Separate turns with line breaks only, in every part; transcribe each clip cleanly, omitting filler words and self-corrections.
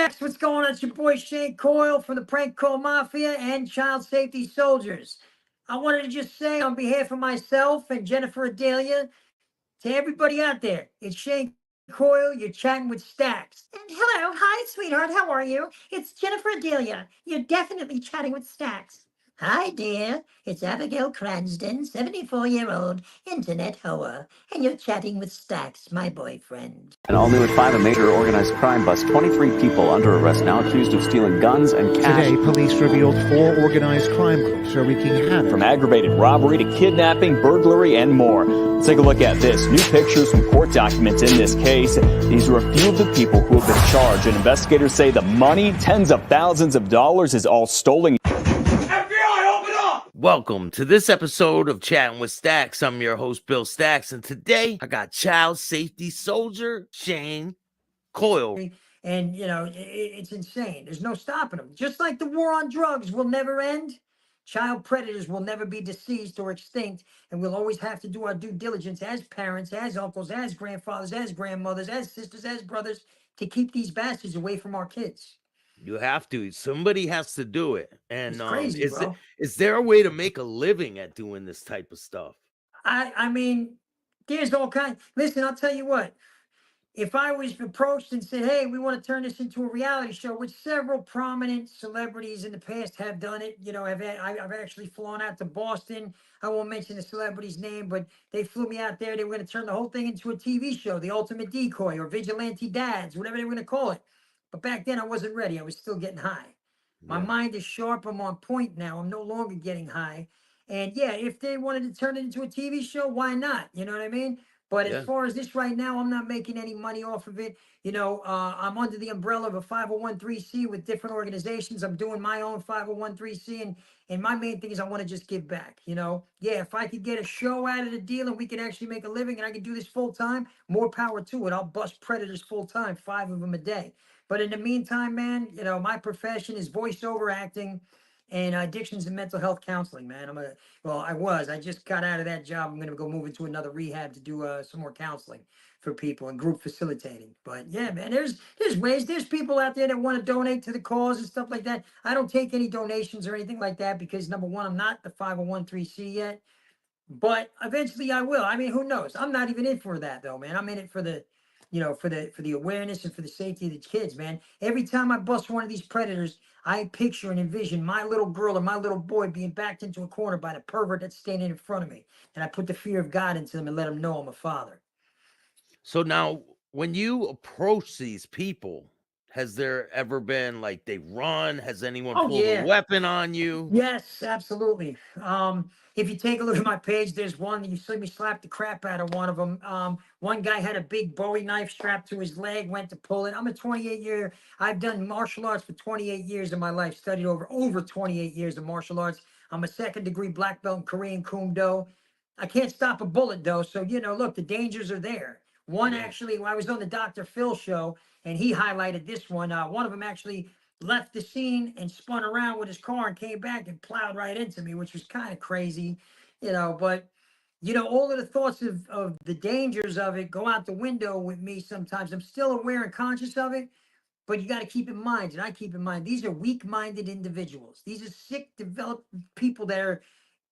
Staxx, what's going on? It's your boy Shane Coyle from the Prank Call Mafia and Child Safety Soldiers. I wanted to just say on behalf of myself and Jennifer Adelia, to everybody out there, it's Shane Coyle, you're chatting with Staxx. And hello, hi sweetheart, how are you? It's Jennifer Adelia. You're definitely chatting with Staxx. Hi dear, it's Abigail Cranston, 74-year-old internet hoa, and you're chatting with Staxx, my boyfriend.
And all new at 5, a major organized crime bust. 23 people under arrest now accused of stealing guns and cash.
Today, police revealed 4 organized crime groups are wreaking havoc.
From aggravated robbery to kidnapping, burglary, and more. Let's take a look at this. New pictures from court documents in this case. These are a few of the people who have been charged, and investigators say the money, tens of thousands of dollars, is all stolen.
Welcome to this episode of Chatting with Staxx. I'm your host, Bill Staxx, and today I got child safety soldier Shane Coyle.
And, you know, it's insane. There's no stopping them. Just like the war on drugs will never end, child predators will never be deceased or extinct, and we'll always have to do our due diligence as parents, as uncles, as grandfathers, as grandmothers, as sisters, as brothers, to keep these bastards away from our kids.
You have to. Somebody has to do it. And
It's crazy, bro.
is there a way to make a living at doing this type of stuff?
I mean, there's all kinds. Listen, I'll tell you what. If I was approached and said, hey, we want to turn this into a reality show, which several prominent celebrities in the past have done it. You know, I've actually flown out to Boston. I won't mention the celebrity's name, but they flew me out there. They were going to turn the whole thing into a TV show, The Ultimate Decoy or Vigilante Dads, whatever they were going to call it. But back then I wasn't ready. I was still getting high. My mind is sharp. I'm on point now. I'm no longer getting high. And yeah, if they wanted to turn it into a TV show, why not? You know what I mean? But as far as this right now, I'm not making any money off of it. You know, I'm under the umbrella of a 501(c) with different organizations. I'm doing my own 501(c), and my main thing is I want to just give back. You know, yeah, if I could get a show out of the deal and we could actually make a living and I could do this full time, more power to it. I'll bust predators full time, 5 of them a day. But in the meantime, man, you know, my profession is voiceover acting and addictions and mental health counseling, man. I just got out of that job. I'm going to go move into another rehab to do some more counseling for people and group facilitating. But yeah, man, there's ways. There's people out there that want to donate to the cause and stuff like that. I don't take any donations or anything like that because number one, I'm not the 501(c) yet, but eventually I will. I mean, who knows? I'm not even in for that though, man. I'm in it for the, you know, for the awareness and for the safety of the kids, man. Every time I bust one of these predators, I picture and envision my little girl or my little boy being backed into a corner by the pervert that's standing in front of me. And I put the fear of God into them and let them know I'm a father.
So now, when you approach these people, has there ever been like they run? Has anyone pulled a weapon on you?
Yes, absolutely. If you take a look at my page, there's one you see me slap the crap out of one of them. One guy had a big Bowie knife strapped to his leg, went to pull it. I'm a 28-year. I've done martial arts for 28 years of my life, studied over 28 years of martial arts. I'm a 2nd-degree black belt in Korean Kumdo. I can't stop a bullet though, so you know, look, the dangers are there. One actually, I was on the Dr. Phil show, and he highlighted this one. One of them actually left the scene and spun around with his car and came back and plowed right into me, which was kind of crazy, you know. But, you know, all of the thoughts of the dangers of it go out the window with me sometimes. I'm still aware and conscious of it, but you got to keep in mind, and I keep in mind, these are weak-minded individuals. These are sick, developed people that are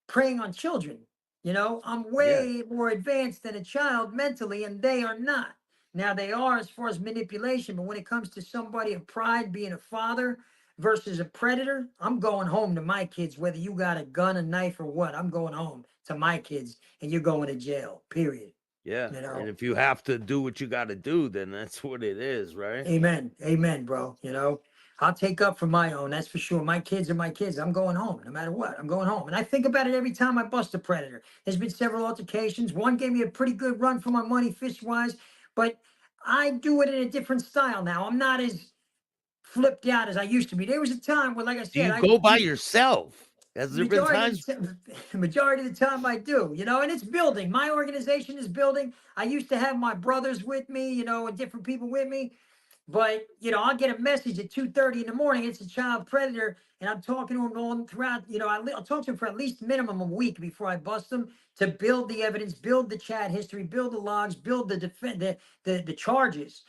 preying on children. You know, I'm way more advanced than a child mentally, and they are not. Now they are as far as manipulation, but when it comes to somebody of pride being a father versus a predator, I'm going home to my kids, whether you got a gun, a knife, or what. I'm going home to my kids, and you're going to jail, period.
Yeah.
You know?
And if you have to do what you got to do, then that's what it is, right?
Amen. Amen, bro. You know, I'll take up for my own. That's for sure. My kids are my kids. I'm going home no matter what. I'm going home. And I think about it every time I bust a predator. There's been several altercations. One gave me a pretty good run for my money fish wise, but I do it in a different style now. I'm not as flipped out as I used to be. There was a time where, like I said,
Do you go by yourself? Has there been times?
Majority of the time I do, you know, and it's building. My organization is building. I used to have my brothers with me, you know, and different people with me. But, you know, I'll get a message at 2:30 in the morning. It's a child predator. And I'm talking to him all throughout, you know, I'll talk to him for at least minimum a week before I bust them to build the evidence, build the chat history, build the logs, build the charges.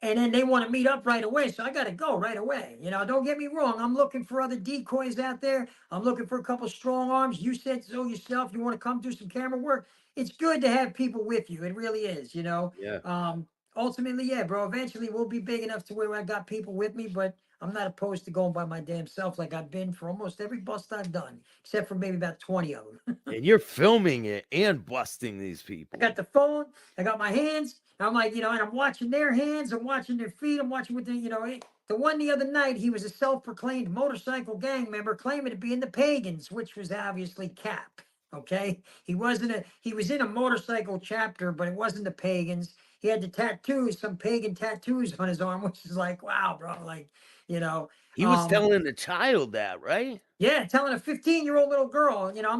And then they want to meet up right away. So I got to go right away. You know, don't get me wrong. I'm looking for other decoys out there. I'm looking for a couple strong arms. You said so yourself. You want to come do some camera work. It's good to have people with you. It really is, you know.
Yeah.
Ultimately, yeah, bro. Eventually we'll be big enough to where I got people with me, but I'm not opposed to going by my damn self like I've been for almost every bust I've done, except for maybe about 20 of them.
And you're filming it and busting these people.
I got the phone, I got my hands. I'm like, you know, and I'm watching their hands, I'm watching their feet, I'm watching what they, you know, the one the other night, he was a self-proclaimed motorcycle gang member claiming to be in the Pagans, which was obviously cap. Okay. He was in a motorcycle chapter, but it wasn't the Pagans. He had the tattoos, some pagan tattoos on his arm, which is like, wow, bro. Like, you know,
He was telling the child that, right?
yeah, telling a 15-year-old little girl, you know,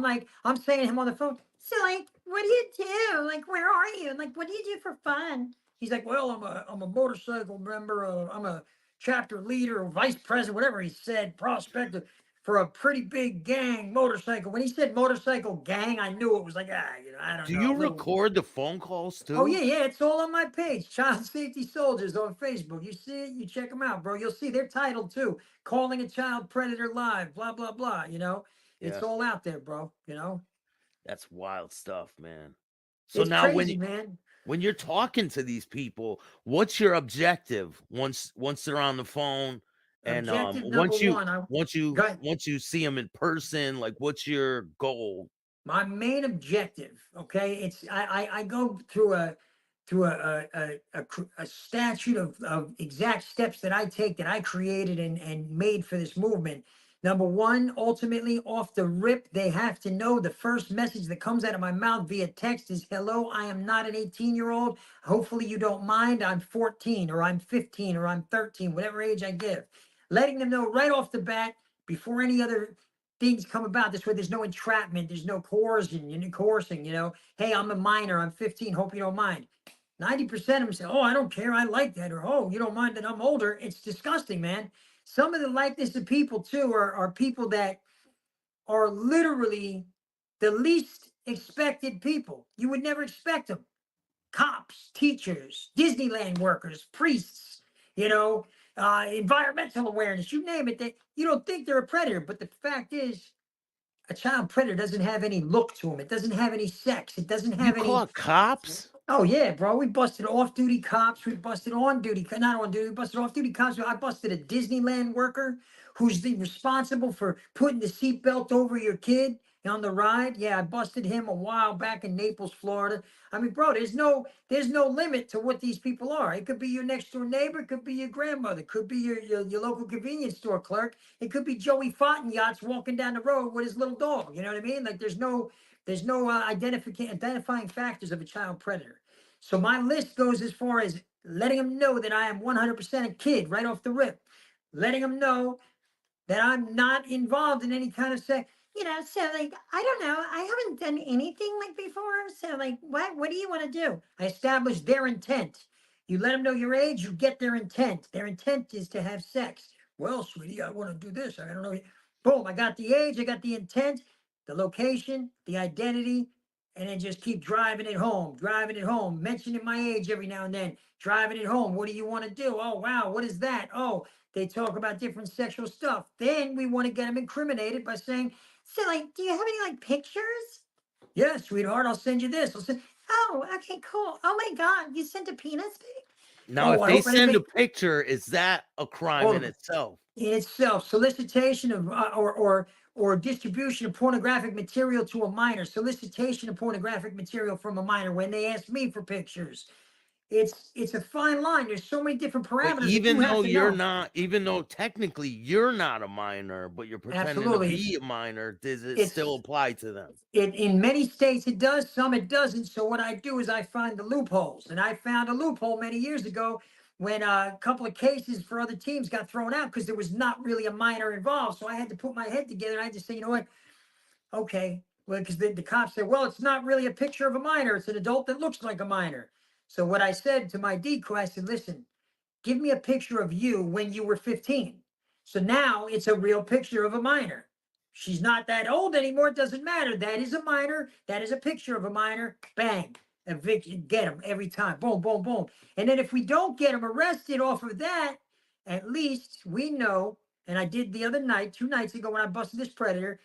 I'm saying to him on the phone, so like, what do you do? Like, where are you? And like, what do you do for fun? He's like, well, I'm a motorcycle member. I'm a chapter leader or vice president, whatever he said, prospector for a pretty big gang motorcycle. When he said motorcycle gang, I knew it was like, you know, I don't
Do
know.
you record the phone calls too?
Oh yeah, it's all on my page, Child Safety Soldiers on Facebook. You see it, you check them out, bro. You'll see they're titled too, Calling a Child Predator Live, blah blah blah. You know, it's all out there, bro. You know,
that's wild stuff, man. So
it's
now
crazy, man.
When you're talking to these people, what's your objective once they're on the phone? And
Objective number one,
once you see them in person, like what's your goal?
My main objective, okay, it's I go through a statute of exact steps that I take that I created and made for this movement. Number one, ultimately off the rip, they have to know the first message that comes out of my mouth via text is, hello, I am not an 18-year-old. Hopefully you don't mind. I'm 14 or I'm 15 or I'm 13, whatever age I give. Letting them know right off the bat before any other things come about this way. There's no entrapment, there's no coercing, you know. Hey, I'm a minor, I'm 15, hope you don't mind. 90% of them say, oh, I don't care, I like that, or oh, you don't mind that I'm older. It's disgusting, man. Some of the likeness of people too are people that are literally the least expected people. You would never expect them. Cops, teachers, Disneyland workers, priests, you know, environmental awareness, you name it. You don't think they're a predator, but the fact is, a child predator doesn't have any look to him. It doesn't have any sex. It doesn't have
You
any.
call cops?
Oh yeah, bro. We busted off-duty cops. We busted on-duty, not on duty. We busted off-duty cops. I busted a Disneyland worker who's responsible for putting the seatbelt over your kid on the ride. Yeah, I busted him a while back in Naples, Florida. I mean, bro, there's no limit to what these people are. It could be your next door neighbor. It could be your grandmother. It could be your local convenience store clerk. It could be Joey Fountain Yachts walking down the road with his little dog. You know what I mean? Like there's no identifying factors of a child predator. So my list goes as far as letting them know that I am 100% a kid right off the rip, letting them know that I'm not involved in any kind of sex. You know, so like, I don't know. I haven't done anything like before. So like, what do you want to do? I establish their intent. You let them know your age, you get their intent. Their intent is to have sex. Well, sweetie, I want to do this. I don't know. Boom, I got the age, I got the intent, the location, the identity, and then just keep driving it home, mentioning my age every now and then, driving it home. What do you want to do? Oh, wow, what is that? Oh, they talk about different sexual stuff. Then we want to get them incriminated by saying, so like, do you have any like pictures? Yeah, sweetheart, I'll send you this. Oh, okay, cool. Oh my God, you sent a penis pic?
Now, if they send a picture, is that a crime in itself?
In itself, solicitation of or distribution of pornographic material to a minor, solicitation of pornographic material from a minor when they ask me for pictures. It's a fine line. There's so many different parameters.
But even though technically you're not a minor, but you're pretending to be a minor, does it still apply to them?
In many states it does, some it doesn't. So what I do is I find the loopholes, and I found a loophole many years ago when a couple of cases for other teams got thrown out because there was not really a minor involved. So I had to put my head together. I had to say, you know what? Okay, well, because the cops said, well, it's not really a picture of a minor. It's an adult that looks like a minor. So what I said to my decoy, I said, listen, give me a picture of you when you were 15. So now it's a real picture of a minor. She's not that old anymore. It doesn't matter. That is a minor. That is a picture of a minor. Bang. eviction, get them every time. Boom, boom, boom. And then if we don't get them arrested off of that, at least we know. And I did the other night, 2 nights ago, when I busted this predator.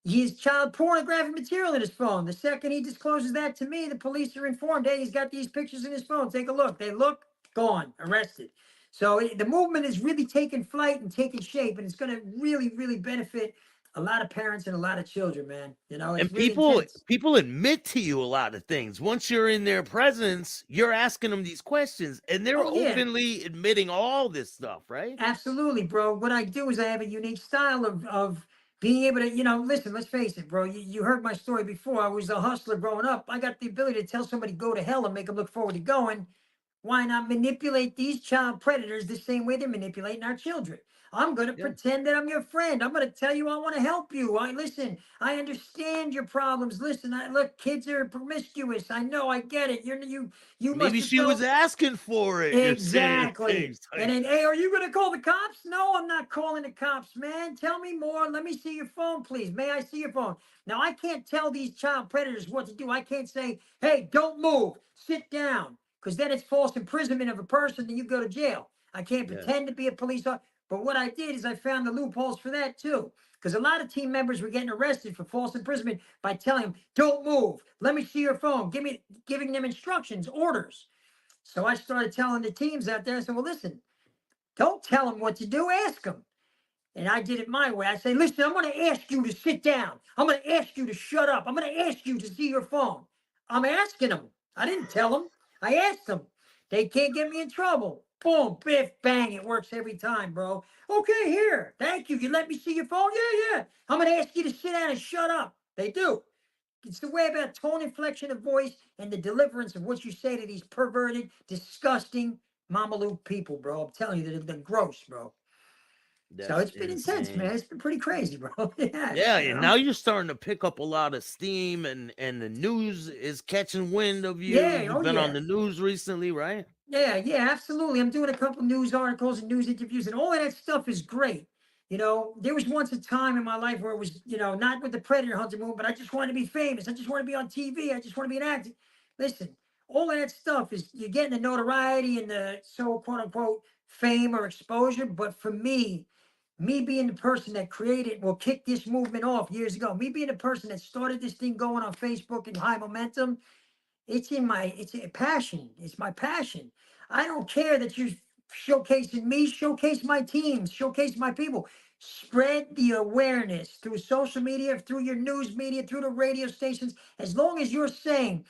He has child pornographic material in his phone. The second he discloses that to me, the police are informed. Hey, he's got these pictures in his phone. Take a look. They look, gone, arrested. So the movement is really taking flight and taking shape, and it's going to really, really benefit a lot of parents and a lot of children, man. You know, it's
And
really intense.
people admit to you a lot of things. Once you're in their presence, you're asking them these questions, and they're openly admitting all this stuff, right?
Absolutely, bro. What I do is I have a unique style of being able to, listen, let's face it, bro. You heard my story before. I was a hustler growing up. I got the ability to tell somebody go to hell and make them look forward to going. Why not manipulate these child predators the same way they're manipulating our children? I'm going to pretend that I'm your friend. I'm going to tell you I want to help you. Listen, I understand your problems. Listen, look, kids are promiscuous. I know, I get it. You must
Maybe
have
she
felt
was asking for it.
exactly.
You're saying
And then, hey, are you going to call the cops? No, I'm not calling the cops, man. Tell me more. Let me see your phone, please. May I see your phone? Now, I can't tell these child predators what to do. I can't say, hey, don't move, sit down, because then it's false imprisonment of a person and you go to jail. I can't pretend to be a police officer. But what I did is I found the loopholes for that too. Because a lot of team members were getting arrested for false imprisonment by telling them, don't move. Let me see your phone. Giving them instructions, orders. So I started telling the teams out there, I said, well, listen, don't tell them what to do, ask them. And I did it my way. I say, listen, I'm going to ask you to sit down. I'm going to ask you to shut up. I'm going to ask you to see your phone. I'm asking them. I didn't tell them. I asked them. They can't get me in trouble. Boom, biff, bang. It works every time, bro. Okay, here. Thank you. You let me see your phone? Yeah. I'm going to ask you to sit down and shut up. They do. It's the way about tone, inflection of voice, and the deliverance of what you say to these perverted, disgusting, mamaloo people, bro. I'm telling you, they're gross, bro. So it's been intense, man. It's been pretty crazy, bro.
Yeah, and now you're starting to pick up a lot of steam, and the news is catching wind of you. You've been on the news recently, right?
Yeah, absolutely. I'm doing a couple news articles and news interviews, and all of that stuff is great. There was once a time in my life where it was, not with the predator hunter movement, but I just wanted to be famous. I just want to be on TV. I just want to be an actor. Listen, all of that stuff is you're getting the notoriety and the so quote unquote fame or exposure. But for me being the person that created, well, kicked this movement off years ago, me being the person that started this thing going on Facebook and high momentum, it's a passion. It's my passion. I don't care that you're showcasing me, showcase my teams, showcase my people. Spread the awareness through social media, through your news media, through the radio stations. As long as you're saying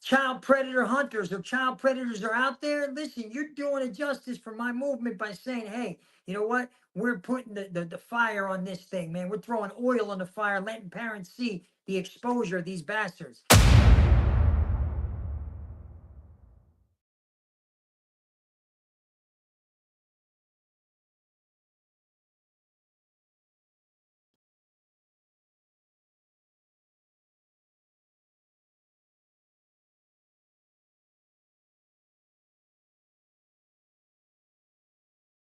child predator hunters or child predators are out there, listen, you're doing a justice for my movement by saying, hey, you know what? We're putting the fire on this thing, man. We're throwing oil on the fire, letting parents see the exposure of these bastards.